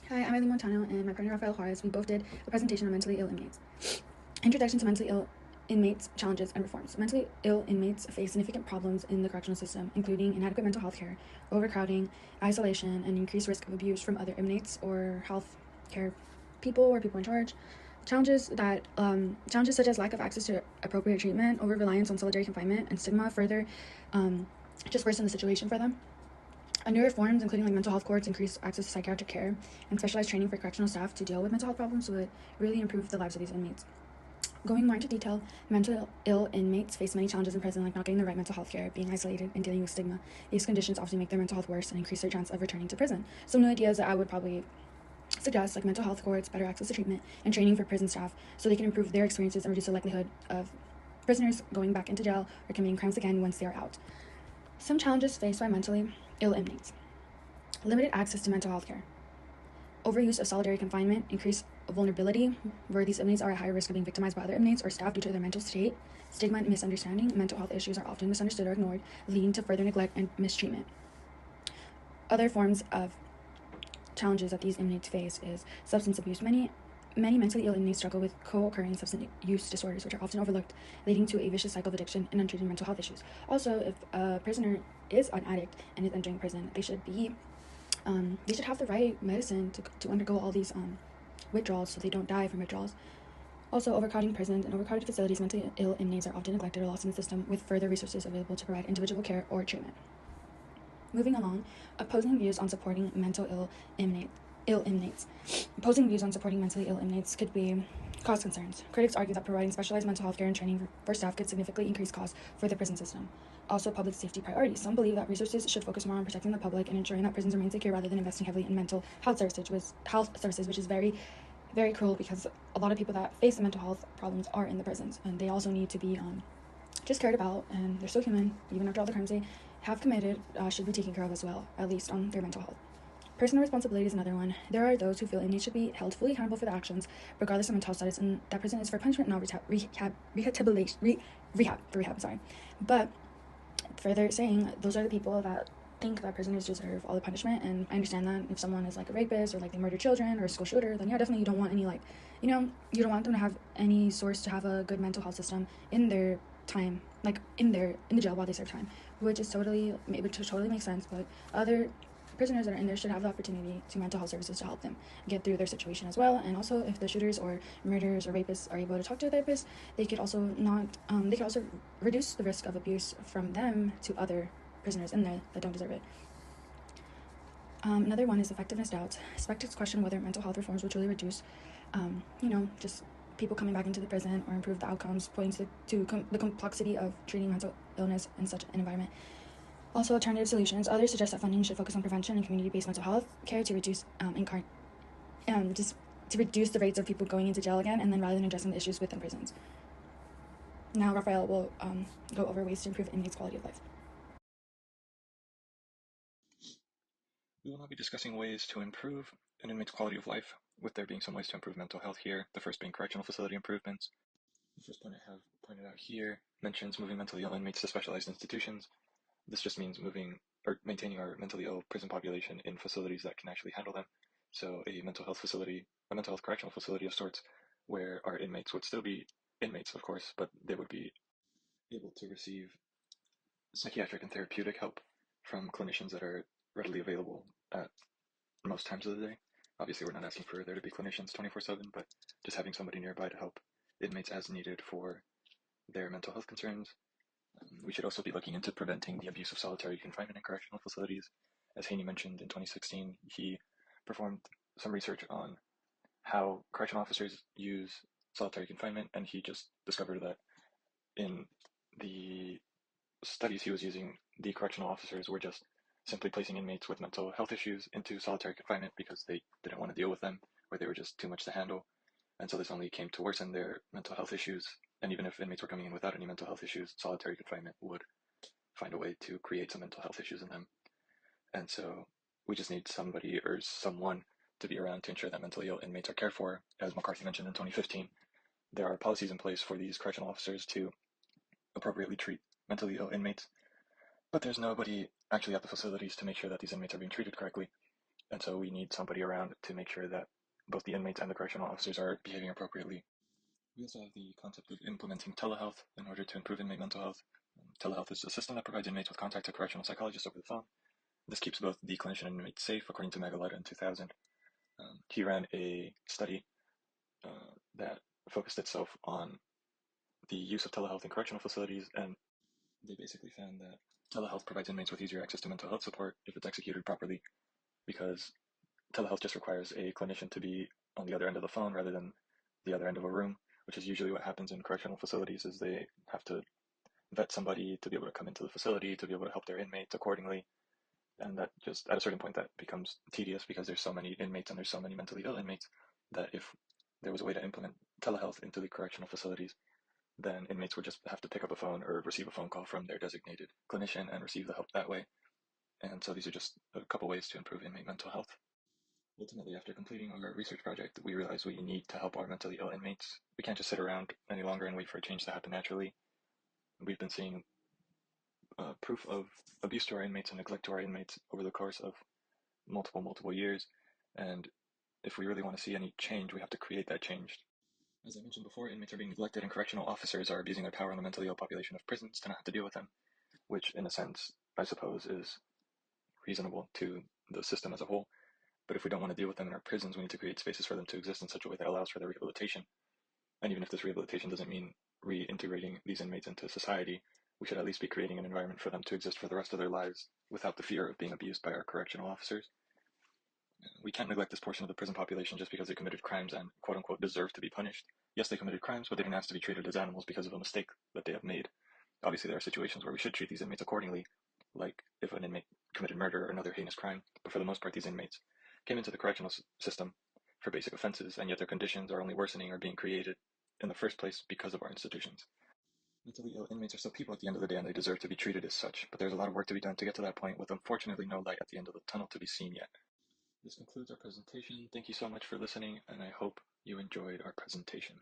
Hi, I'm Eileen Montano, and my partner Rafael Juarez. We both did a presentation on mentally ill inmates. Introduction to mentally ill inmates, challenges, and reforms. Mentally ill inmates face significant problems in the correctional system, including inadequate mental health care, overcrowding, isolation, and increased risk of abuse from other inmates or health care people or people in charge. Challenges such as lack of access to appropriate treatment, over reliance on solitary confinement, and stigma further um, just worsen the situation for them. New reforms, including like mental health courts, increased access to psychiatric care, and specialized training for correctional staff to deal with mental health problems would really improve the lives of these inmates. Going more into detail, mental ill inmates face many challenges in prison, like not getting the right mental health care, being isolated, and dealing with stigma. These conditions often make their mental health worse and increase their chance of returning to prison. Some new ideas that I would probably suggest, like mental health courts, better access to treatment, and training for prison staff so they can improve their experiences and reduce the likelihood of prisoners going back into jail or committing crimes again once they are out. Some challenges faced by mentally ill inmates: limited access to mental health care, overuse of solitary confinement, increased vulnerability, where these inmates are at higher risk of being victimized by other inmates or staff due to their mental state, stigma and misunderstanding. Mental health issues are often misunderstood or ignored, leading to further neglect and mistreatment. Other forms of challenges that these inmates face is substance abuse. Many mentally ill inmates struggle with co-occurring substance use disorders, which are often overlooked, leading to a vicious cycle of addiction and untreated mental health issues. Also, if a prisoner is an addict and is entering prison, they should have the right medicine to undergo all these withdrawals so they don't die from withdrawals. Also, overcrowding prisons and overcrowded facilities, mentally ill inmates are often neglected or lost in the system with further resources available to provide individual care or treatment. Moving along, opposing views on supporting ill inmates. Opposing views on supporting mentally ill inmates could be cost concerns. Critics argue that providing specialized mental health care and training for staff could significantly increase costs for the prison system. Also, public safety priorities. Some believe that resources should focus more on protecting the public and ensuring that prisons remain secure rather than investing heavily in mental health services, which is very, very cruel because a lot of people that face mental health problems are in the prisons, and they also need to be just cared about, and they're still human, even after all the crimes they have committed, should be taken care of as well, at least on their mental health. Personal responsibility is another one. There are those who feel inmates should be held fully accountable for their actions, regardless of mental health status, and that prison is for punishment, not rehab. Sorry, but further saying those are the people that think that prisoners deserve all the punishment, and I understand that if someone is like a rapist or like they murder children or a school shooter, then yeah, definitely you don't want any you don't want them to have any source to have a good mental health system in their time, like in the jail while they serve time, which totally makes sense. But other prisoners that are in there should have the opportunity to mental health services to help them get through their situation as well. And also, if the shooters or murderers or rapists are able to talk to a therapist, they could also not they could also reduce the risk of abuse from them to other prisoners in there that don't deserve it. Another one is effectiveness doubts. Skeptics question whether mental health reforms will truly reduce, just people coming back into the prison or improve the outcomes, pointing to the complexity of treating mental illness in such an environment. Also, alternative solutions. Others suggest that funding should focus on prevention and community-based mental health care to reduce just to reduce the rates of people going into jail again, and then rather than addressing the issues within prisons. Now, Raphael will go over ways to improve inmates' quality of life. We will now be discussing ways to improve an inmate's quality of life, with there being some ways to improve mental health here, the first being correctional facility improvements. The first point I have pointed out here mentions moving mentally ill inmates to specialized institutions. This just means moving or maintaining our mentally ill prison population in facilities that can actually handle them. So a mental health correctional facility of sorts, where our inmates would still be inmates, of course, but they would be able to receive psychiatric and therapeutic help from clinicians that are readily available at most times of the day. Obviously, we're not asking for there to be clinicians 24/7, but just having somebody nearby to help inmates as needed for their mental health concerns. We should also be looking into preventing the abuse of solitary confinement in correctional facilities. As Haney mentioned, in 2016, he performed some research on how correctional officers use solitary confinement, and he just discovered that in the studies he was using, the correctional officers were just simply placing inmates with mental health issues into solitary confinement because they didn't want to deal with them, or they were just too much to handle. And so this only came to worsen their mental health issues. And even if inmates were coming in without any mental health issues, solitary confinement would find a way to create some mental health issues in them. And so we just need somebody or someone to be around to ensure that mentally ill inmates are cared for. As McCarthy mentioned in 2015, there are policies in place for these correctional officers to appropriately treat mentally ill inmates, but there's nobody actually at the facilities to make sure that these inmates are being treated correctly. And so we need somebody around to make sure that both the inmates and the correctional officers are behaving appropriately. We also have the concept of implementing telehealth in order to improve inmate mental health. Telehealth is a system that provides inmates with contact to correctional psychologists over the phone. This keeps both the clinician and inmate safe, according to Magaleta in 2000. He ran a study that focused itself on the use of telehealth in correctional facilities, and they basically found that telehealth provides inmates with easier access to mental health support if it's executed properly, because telehealth just requires a clinician to be on the other end of the phone rather than the other end of a room, which is usually what happens in correctional facilities is they have to vet somebody to be able to come into the facility, to be able to help their inmates accordingly. And that just, at a certain point, that becomes tedious because there's so many inmates and there's so many mentally ill inmates that if there was a way to implement telehealth into the correctional facilities, then inmates would just have to pick up a phone or receive a phone call from their designated clinician and receive the help that way. And so these are just a couple ways to improve inmate mental health. Ultimately, after completing our research project, we realized we need to help our mentally ill inmates. We can't just sit around any longer and wait for a change to happen naturally. We've been seeing proof of abuse to our inmates and neglect to our inmates over the course of multiple years. And if we really want to see any change, we have to create that change. As I mentioned before, inmates are being neglected and correctional officers are abusing their power on the mentally ill population of prisons to not have to deal with them, which in a sense, I suppose, is reasonable to the system as a whole. But if we don't want to deal with them in our prisons, we need to create spaces for them to exist in such a way that allows for their rehabilitation. And even if this rehabilitation doesn't mean reintegrating these inmates into society, we should at least be creating an environment for them to exist for the rest of their lives without the fear of being abused by our correctional officers. We can't neglect this portion of the prison population just because they committed crimes and quote unquote deserve to be punished. Yes, they committed crimes, but they didn't ask to be treated as animals because of a mistake that they have made. Obviously, there are situations where we should treat these inmates accordingly, like if an inmate committed murder or another heinous crime, but for the most part, these inmates came into the correctional system for basic offenses, and yet their conditions are only worsening or being created in the first place because of our institutions. Mentally ill inmates are still people at the end of the day, and they deserve to be treated as such, but there's a lot of work to be done to get to that point, with unfortunately no light at the end of the tunnel to be seen yet. This concludes our presentation. Thank you so much for listening, and I hope you enjoyed our presentation.